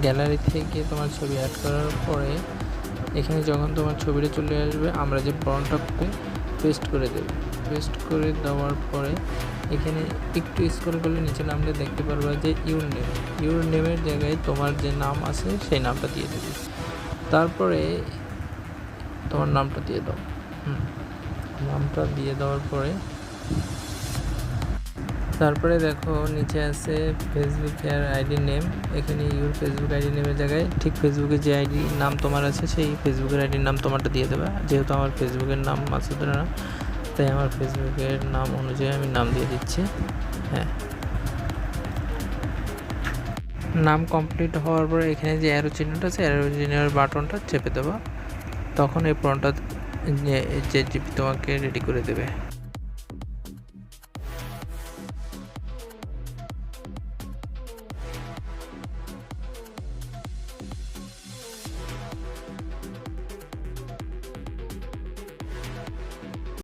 গ্যালারিতে গিয়ে তোমার ছবি অ্যাড করার পরে এখানে যখন তোমার ছবিটা চলে আসবে আমরা যে ফন্টটা পেস্ট করে দেব। পেস্ট করে দেওয়ার পরে এখানে একটু স্ক্রল করলে নিচে নামলে দেখতে পারবা যে ইউর নেমের জায়গায় তোমার যে নাম আছে সেই নামটা দিয়ে দেবে। তারপরে তোমার নামটা দিয়ে দাও। নামটা দিয়ে দেওয়ার পরে তারপরে দেখো নিচে আছে ফেসবুকের আইডি নেম। এখানে ইউর ফেসবুক আইডি নেমের জায়গায় ঠিক ফেসবুকে যে আইডি নাম তোমার আছে সেই ফেসবুকের আইডির নাম তোমারটা দিয়ে দেবে। যেহেতু আমার ফেসবুকের নাম মাসুদ রানা, তাই আমার ফেসবুকের নাম অনুযায়ী আমি নাম দিয়ে দিচ্ছি। হ্যাঁ, নাম কমপ্লিট হওয়ার পরে এখানে যে অ্যারো চিহ্নটা আছে অ্যারো চিহ্নের বাটনটা চেপে দেবো, তখন এই ফর্মটা যে জিপি তোমাকে রেডি করে দেবে।